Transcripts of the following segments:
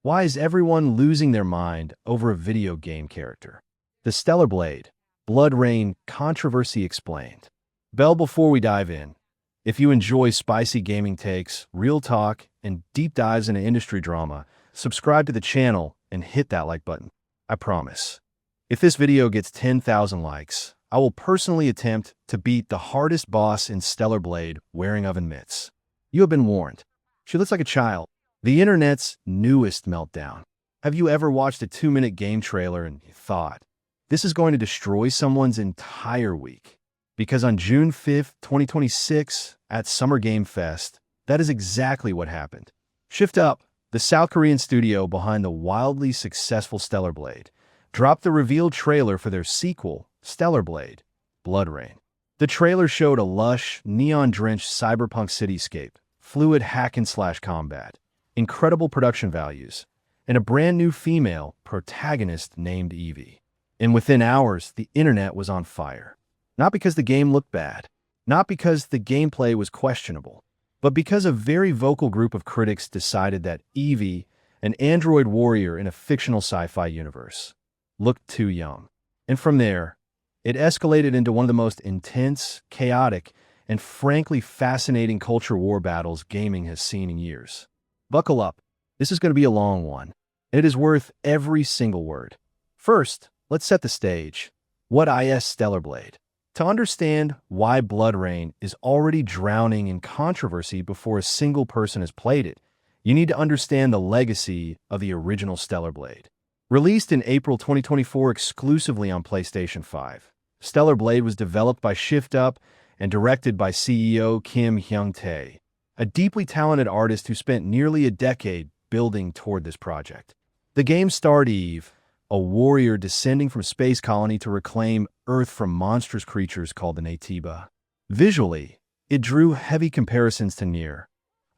Why is everyone losing their mind over a video game character? The Stellar Blade, Blood Rain controversy explained. Bell, before we dive in, if you enjoy spicy gaming takes, real talk, and deep dives into industry drama, subscribe to the channel and hit that like button. I promise. If this video gets 10,000 likes, I will personally attempt to beat the hardest boss in Stellar Blade wearing oven mitts. You have been warned. She looks like a child. The internet's newest meltdown. Have you ever watched a 2-minute game trailer and thought, this is going to destroy someone's entire week? Because on June 5th, 2026, at Summer Game Fest, that is exactly what happened. Shift Up, the South Korean studio behind the wildly successful Stellar Blade, dropped the revealed trailer for their sequel, Stellar Blade, Blood Rain. The trailer showed a lush, neon-drenched cyberpunk cityscape, fluid hack-and-slash combat, incredible production values, and a brand new female protagonist named Evie. And within hours, the internet was on fire. Not because the game looked bad, not because the gameplay was questionable, but because a very vocal group of critics decided that Evie, an android warrior in a fictional sci-fi universe, looked too young. And from there, it escalated into one of the most intense, chaotic, and frankly fascinating culture war battles gaming has seen in years. Buckle up. This is going to be a long one. It is worth every single word. First, let's set the stage. What is Stellar Blade? To understand why Blood Rain is already drowning in controversy before a single person has played it, you need to understand the legacy of the original Stellar Blade. Released in April 2024 exclusively on PlayStation 5, Stellar Blade was developed by Shift Up and directed by CEO Kim Hyung-tae, a deeply talented artist who spent nearly a decade building toward this project. The game starred Eve, a warrior descending from space colony to reclaim Earth from monstrous creatures called the Natiba. Visually, it drew heavy comparisons to Nier,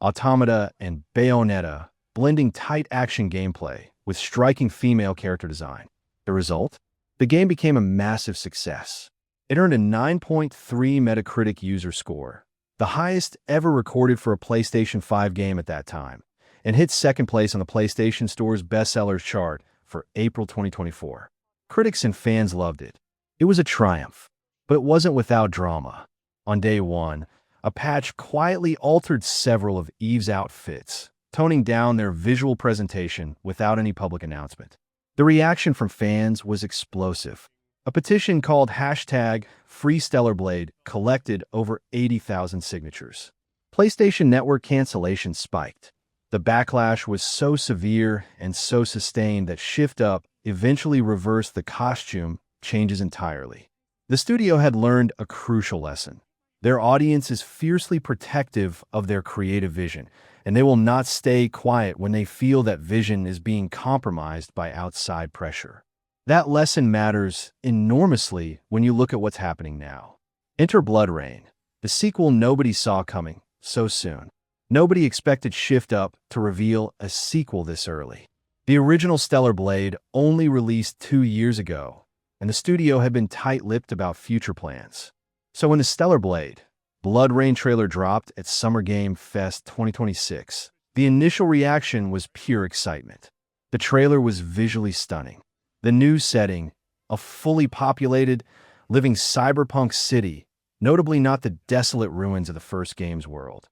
Automata, and Bayonetta, blending tight action gameplay with striking female character design. The result? The game became a massive success. It earned a 9.3 Metacritic user score, the highest ever recorded for a PlayStation 5 game at that time, and hit second place on the PlayStation Store's bestsellers chart for April 2024. Critics and fans loved it. It was a triumph, but it wasn't without drama. On day one, a patch quietly altered several of Eve's outfits, toning down their visual presentation without any public announcement. The reaction from fans was explosive. A petition called #FreeStellarBlade collected over 80,000 signatures. PlayStation Network cancellations spiked. The backlash was so severe and so sustained that Shift Up eventually reversed the costume changes entirely. The studio had learned a crucial lesson. Their audience is fiercely protective of their creative vision, and they will not stay quiet when they feel that vision is being compromised by outside pressure. That lesson matters enormously when you look at what's happening now. Enter Blood Rain, the sequel nobody saw coming so soon. Nobody expected Shift Up to reveal a sequel this early. The original Stellar Blade only released 2 years ago, and the studio had been tight-lipped about future plans. So when the Stellar Blade, Blood Rain trailer dropped at Summer Game Fest 2026, the initial reaction was pure excitement. The trailer was visually stunning. The new setting, a fully populated, living cyberpunk city, notably not the desolate ruins of the first game's world,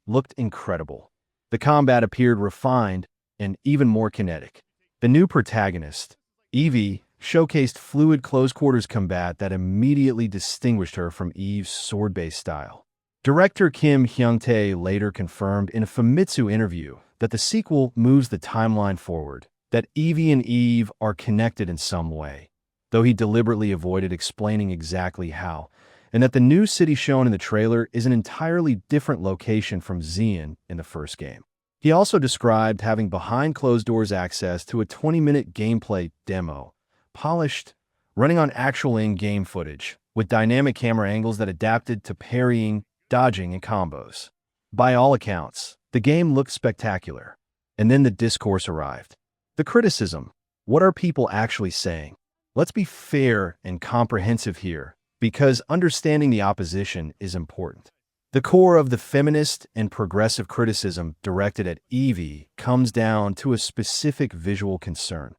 looked incredible. The combat appeared refined and even more kinetic. The new protagonist, Evie, showcased fluid close-quarters combat that immediately distinguished her from Eve's sword-based style. Director Kim Hyung-tae later confirmed in a Famitsu interview that the sequel moves the timeline forward, that Evie and Eve are connected in some way, though he deliberately avoided explaining exactly how, and that the new city shown in the trailer is an entirely different location from Xi'an in the first game. He also described having behind-closed-doors access to a 20-minute gameplay demo, polished, running on actual in-game footage, with dynamic camera angles that adapted to parrying, dodging, and combos. By all accounts, the game looked spectacular. And then the discourse arrived. The criticism. What are people actually saying? Let's be fair and comprehensive here, because understanding the opposition is important. The core of the feminist and progressive criticism directed at Evie comes down to a specific visual concern: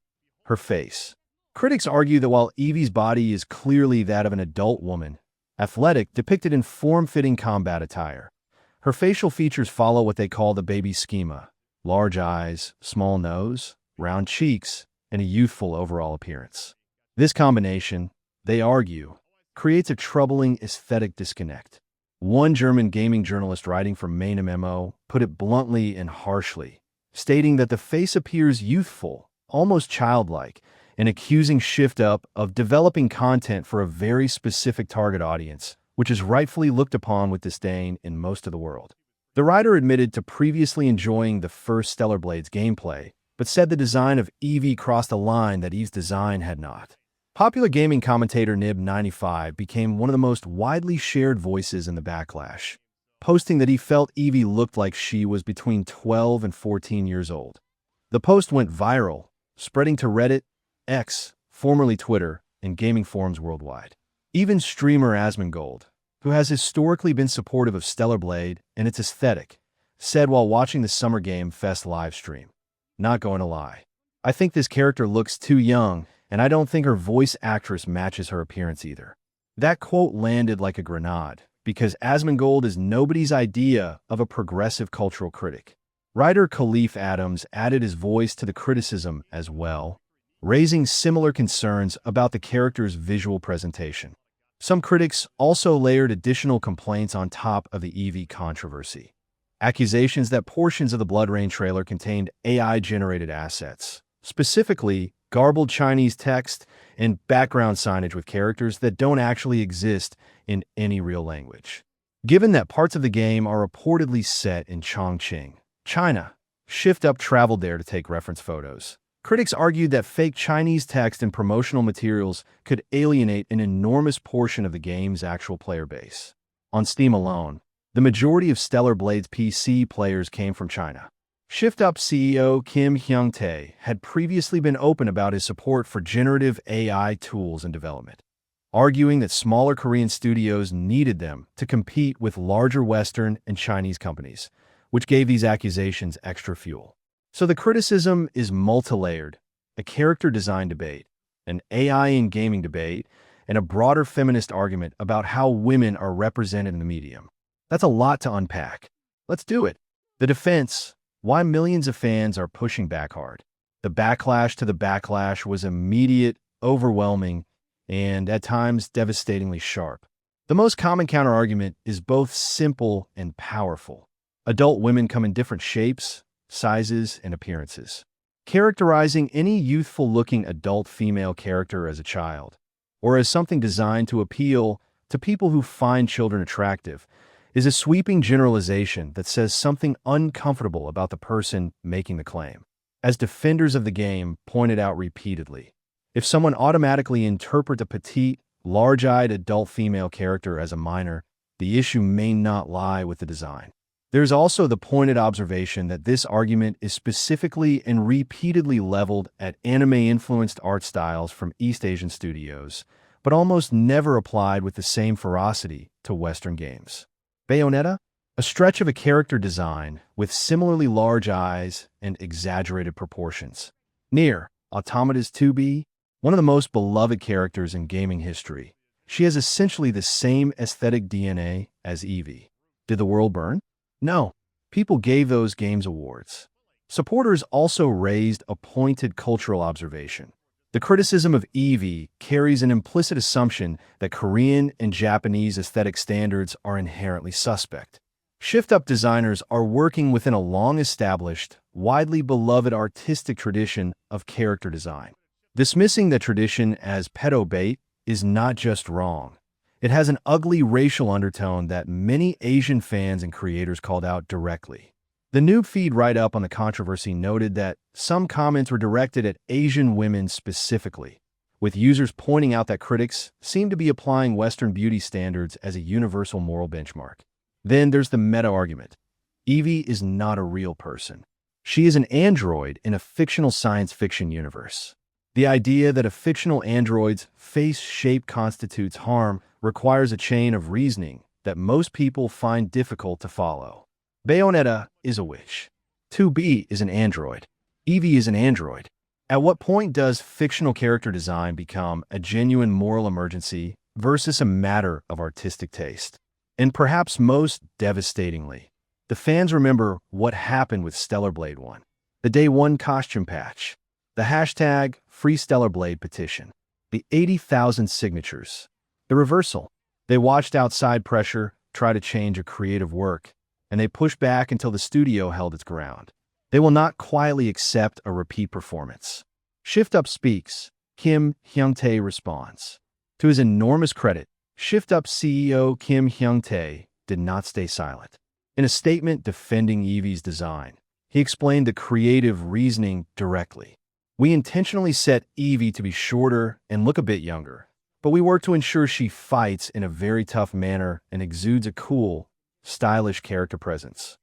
her face. Critics argue that while Evie's body is clearly that of an adult woman, athletic, depicted in form-fitting combat attire, her facial features follow what they call the baby schema: large eyes, small nose, round cheeks, and a youthful overall appearance. This combination, they argue, creates a troubling aesthetic disconnect. One German gaming journalist writing for Main MMO put it bluntly and harshly, stating that the face appears youthful, almost childlike, an accusing shift up of developing content for a very specific target audience, which is rightfully looked upon with disdain in most of the world. The writer admitted to previously enjoying the first Stellar Blades gameplay, but said the design of Evie crossed a line that Eve's design had not. Popular gaming commentator Nib95 became one of the most widely shared voices in the backlash, posting that he felt Evie looked like she was between 12 and 14 years old. The post went viral, spreading to Reddit, X, formerly Twitter, and gaming forums worldwide. Even streamer Asmongold, who has historically been supportive of Stellar Blade and its aesthetic, said while watching the Summer Game Fest livestream, "Not going to lie, I think this character looks too young, and I don't think her voice actress matches her appearance either." That quote landed like a grenade, because Asmongold is nobody's idea of a progressive cultural critic. Writer Khalif Adams added his voice to the criticism as well, raising similar concerns about the character's visual presentation. Some critics also layered additional complaints on top of the Evie controversy: accusations that portions of the Blood Rain trailer contained AI-generated assets, specifically garbled Chinese text and background signage with characters that don't actually exist in any real language. Given that parts of the game are reportedly set in Chongqing, China, Shift Up traveled there to take reference photos. Critics argued that fake Chinese text and promotional materials could alienate an enormous portion of the game's actual player base. On Steam alone, the majority of Stellar Blade's PC players came from China. Shift Up CEO Kim Hyung-tae had previously been open about his support for generative AI tools in development, arguing that smaller Korean studios needed them to compete with larger Western and Chinese companies, which gave these accusations extra fuel. So the criticism is multi-layered: a character design debate, an AI in gaming debate, and a broader feminist argument about how women are represented in the medium. That's a lot to unpack. Let's do it. The defense: why millions of fans are pushing back hard. The backlash to the backlash was immediate, overwhelming, and at times devastatingly sharp. The most common counterargument is both simple and powerful. Adult women come in different shapes, sizes, and appearances. Characterizing any youthful-looking adult female character as a child, or as something designed to appeal to people who find children attractive, is a sweeping generalization that says something uncomfortable about the person making the claim. As defenders of the game pointed out repeatedly, if someone automatically interprets a petite, large-eyed adult female character as a minor, the issue may not lie with the design. There's also the pointed observation that this argument is specifically and repeatedly leveled at anime-influenced art styles from East Asian studios, but almost never applied with the same ferocity to Western games. Bayonetta, a stretch of a character design with similarly large eyes and exaggerated proportions. Nier, Automata's 2B, one of the most beloved characters in gaming history. She has essentially the same aesthetic DNA as Evie. Did the world burn? No. People gave those games awards. Supporters also raised a pointed cultural observation. The criticism of Evie carries an implicit assumption that Korean and Japanese aesthetic standards are inherently suspect. Shift-up designers are working within a long-established, widely beloved artistic tradition of character design. Dismissing the tradition as pedo bait is not just wrong. It has an ugly racial undertone that many Asian fans and creators called out directly. The Noob Feed write-up on the controversy noted that some comments were directed at Asian women specifically, with users pointing out that critics seem to be applying Western beauty standards as a universal moral benchmark. Then there's the meta-argument. Evie is not a real person. She is an android in a fictional science fiction universe. The idea that a fictional android's face shape constitutes harm requires a chain of reasoning that most people find difficult to follow. Bayonetta is a witch. 2B is an android. Evie is an android. At what point does fictional character design become a genuine moral emergency versus a matter of artistic taste? And perhaps most devastatingly, the fans remember what happened with Stellar Blade 1. The Day 1 costume patch. The hashtag #FreeStellarBlade petition. The 80,000 signatures. The reversal. They watched outside pressure try to change a creative work, and they pushed back until the studio held its ground. They will not quietly accept a repeat performance. Shift Up speaks. Kim Hyung-tae responds. To his enormous credit, Shift Up CEO Kim Hyung-tae did not stay silent. In a statement defending Evie's design, he explained the creative reasoning directly. We intentionally set Evie to be shorter and look a bit younger, but we work to ensure she fights in a very tough manner and exudes a cool, stylish character presence.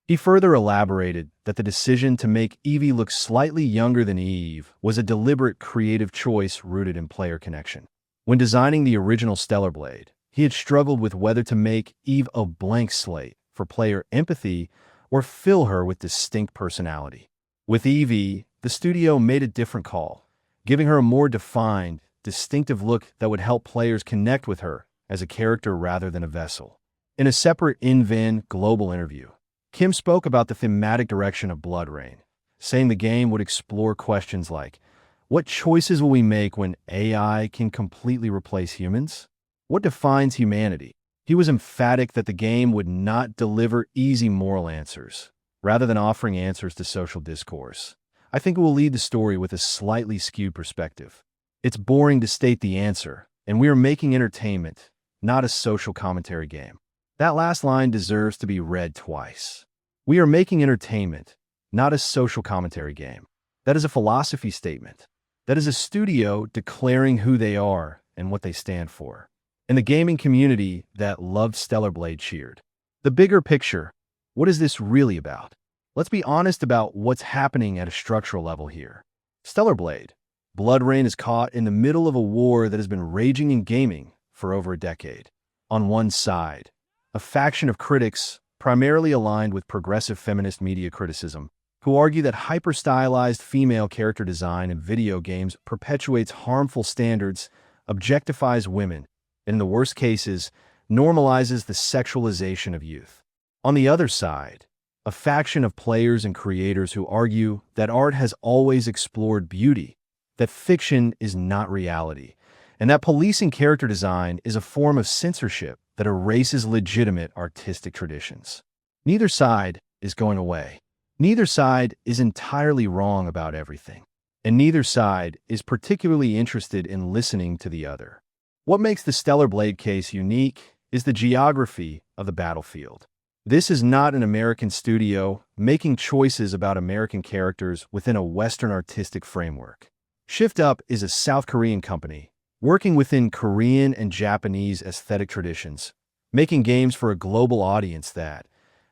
He further elaborated that the decision to make Evie look slightly younger than Eve was a deliberate creative choice rooted in player connection. When designing the original Stellar Blade, he had struggled with whether to make Eve a blank slate for player empathy or fill her with distinct personality. With Evie, the studio made a different call, giving her a more defined, distinctive look that would help players connect with her as a character rather than a vessel. In a separate InVen Global interview, Kim spoke about the thematic direction of Blood Rain, saying the game would explore questions like, what choices will we make when AI can completely replace humans? What defines humanity? He was emphatic that the game would not deliver easy moral answers, rather than offering answers to social discourse. I think it will lead the story with a slightly skewed perspective. It's boring to state the answer, and we are making entertainment, not a social commentary game. That last line deserves to be read twice. We are making entertainment, not a social commentary game. That is a philosophy statement. That is a studio declaring who they are and what they stand for. And the gaming community that loved Stellar Blade cheered. The bigger picture, what is this really about? Let's be honest about what's happening at a structural level here. Stellar Blade, Blood Rain is caught in the middle of a war that has been raging in gaming for over a decade. On one side, a faction of critics, primarily aligned with progressive feminist media criticism, who argue that hyper-stylized female character design in video games perpetuates harmful standards, objectifies women, and in the worst cases, normalizes the sexualization of youth. On the other side, a faction of players and creators who argue that art has always explored beauty, that fiction is not reality, and that policing character design is a form of censorship that erases legitimate artistic traditions. Neither side is going away. Neither side is entirely wrong about everything, and neither side is particularly interested in listening to the other. What makes the Stellar Blade case unique is the geography of the battlefield. This is not an American studio making choices about American characters within a Western artistic framework. Shift Up is a South Korean company working within Korean and Japanese aesthetic traditions, making games for a global audience that,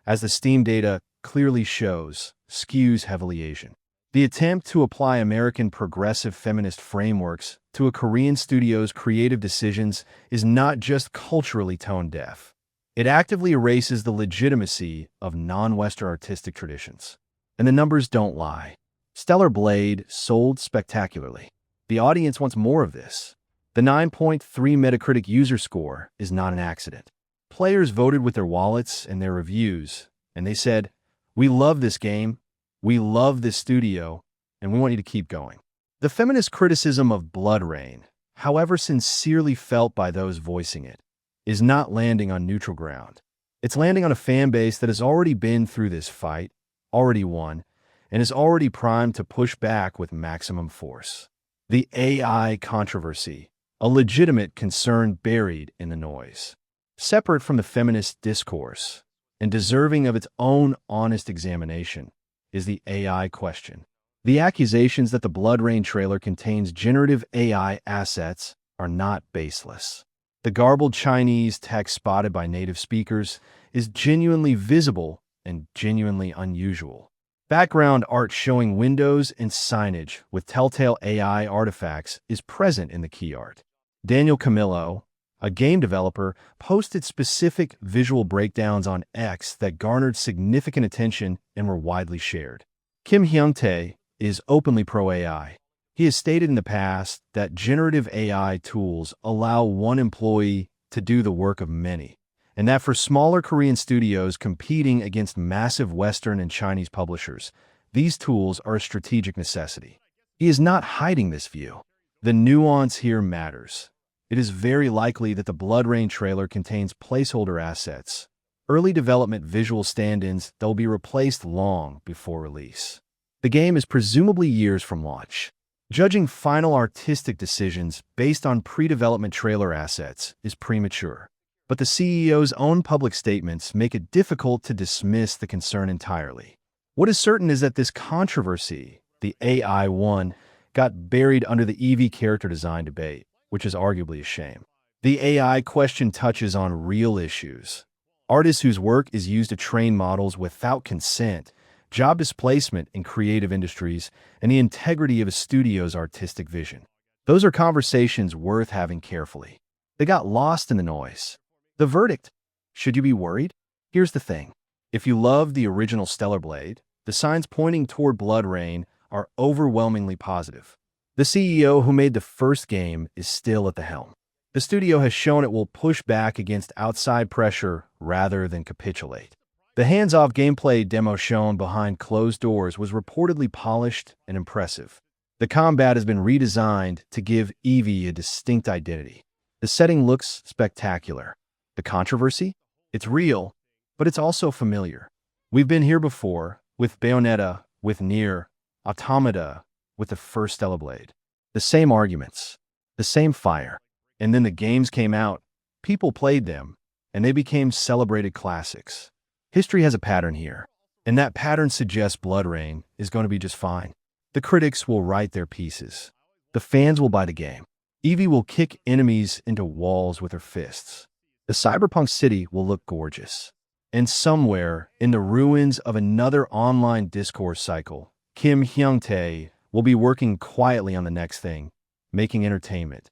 as the Steam data clearly shows, skews heavily Asian. The attempt to apply American progressive feminist frameworks to a Korean studio's creative decisions is not just culturally tone-deaf. It actively erases the legitimacy of non-Western artistic traditions. And the numbers don't lie. Stellar Blade sold spectacularly. The audience wants more of this. The 9.3 Metacritic user score is not an accident. Players voted with their wallets and their reviews, and they said, "We love this game, we love this studio, and we want you to keep going." The feminist criticism of Blood Rain, however sincerely felt by those voicing it, is not landing on neutral ground. It's landing on a fan base that has already been through this fight, already won, and is already primed to push back with maximum force. The AI controversy, a legitimate concern buried in the noise. Separate from the feminist discourse, and deserving of its own honest examination, is the AI question. The accusations that the Blood Rain trailer contains generative AI assets are not baseless. The garbled Chinese text spotted by native speakers is genuinely visible and genuinely unusual. Background art showing windows and signage with telltale AI artifacts is present in the key art. Daniel Camillo, A game developer posted specific visual breakdowns on X that garnered significant attention and were widely shared. Kim Hyung-tae is openly pro-AI. He has stated in the past that generative AI tools allow one employee to do the work of many, and that for smaller Korean studios competing against massive Western and Chinese publishers, these tools are a strategic necessity. He is not hiding this view. The nuance here matters. It is very likely that the Blood Rain trailer contains placeholder assets, early development visual stand-ins that will be replaced long before release. The game is presumably years from launch. Judging final artistic decisions based on pre-development trailer assets is premature, but the CEO's own public statements make it difficult to dismiss the concern entirely. What is certain is that this controversy, the AI one, got buried under the EV character design debate, which is arguably a shame. The AI question touches on real issues. Artists whose work is used to train models without consent, job displacement in creative industries, and the integrity of a studio's artistic vision. Those are conversations worth having carefully. They got lost in the noise. The verdict? Should you be worried? Here's the thing. If you love the original Stellar Blade, the signs pointing toward Blood Rain are overwhelmingly positive. The CEO who made the first game is still at the helm. The studio has shown it will push back against outside pressure rather than capitulate. The hands-off gameplay demo shown behind closed doors was reportedly polished and impressive. The combat has been redesigned to give Eevee a distinct identity. The setting looks spectacular. The controversy? It's real, but it's also familiar. We've been here before, with Bayonetta, with Nier, Automata, with the first Stellar Blade. The same arguments, the same fire. And then the games came out, people played them, and they became celebrated classics. History has a pattern here, and that pattern suggests Blood Rain is going to be just fine. The critics will write their pieces. The fans will buy the game. Eevee will kick enemies into walls with her fists. The cyberpunk city will look gorgeous. And somewhere, in the ruins of another online discourse cycle, Kim Hyung-tae will be working quietly on the next thing, making entertainment,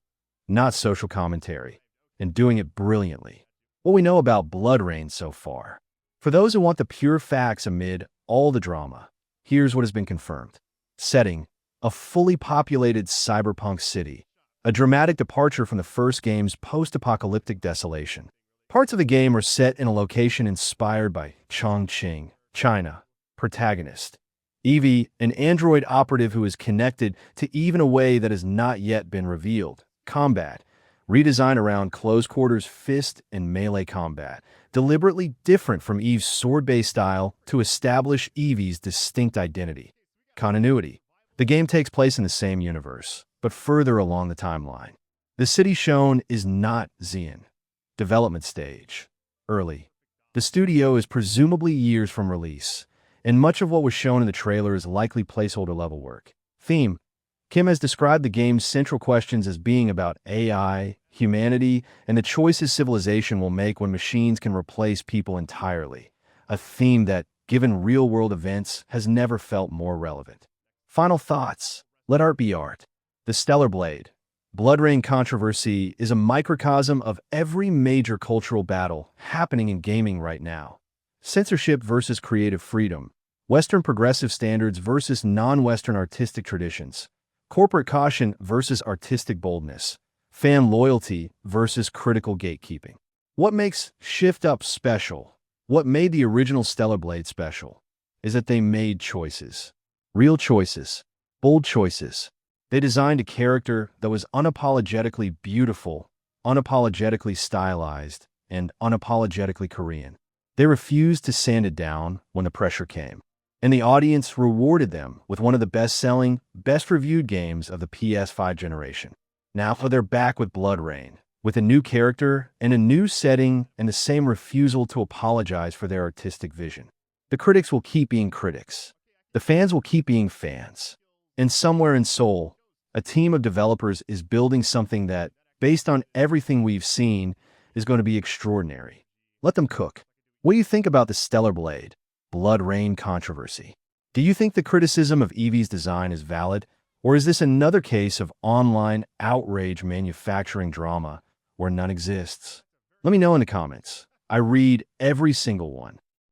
not social commentary, and doing it brilliantly. What we know about Blood Rain so far. For those who want the pure facts amid all the drama, here's what has been confirmed. Setting: a fully populated cyberpunk city, a dramatic departure from the first game's post-apocalyptic desolation. Parts of the game are set in a location inspired by Chongqing, China. Protagonist: Eevee, an android operative who is connected to Eve in a way that has not yet been revealed. Combat: redesign around close-quarters fist and melee combat, deliberately different from Eve's sword-based style to establish Eevee's distinct identity. Continuity: the game takes place in the same universe, but further along the timeline. The city shown is not Xi'an. Development stage: early. The studio is presumably years from release, and much of what was shown in the trailer is likely placeholder-level work. Theme: Kim has described the game's central questions as being about AI, humanity, and the choices civilization will make when machines can replace people entirely, a theme that, given real-world events, has never felt more relevant. Final thoughts. Let art be art. The Stellar Blade, Blood Rain controversy is a microcosm of every major cultural battle happening in gaming right now. Censorship versus creative freedom, Western progressive standards versus non-Western artistic traditions, corporate caution versus artistic boldness, fan loyalty versus critical gatekeeping. What makes Shift Up special, what made the original Stellar Blade special, is that they made choices. Real choices, bold choices. They designed a character that was unapologetically beautiful, unapologetically stylized, and unapologetically Korean. They refused to sand it down when the pressure came. And the audience rewarded them with one of the best-selling, best-reviewed games of the PS5 generation. Now they're back with Blood Rain, with a new character and a new setting and the same refusal to apologize for their artistic vision. The critics will keep being critics. The fans will keep being fans. And somewhere in Seoul, a team of developers is building something that, based on everything we've seen, is going to be extraordinary. Let them cook. What do you think about the Stellar Blade, Blood Rain controversy? Do you think the criticism of Eevee's design is valid, or is this another case of online outrage manufacturing drama where none exists? Let me know in the comments. I read every single one.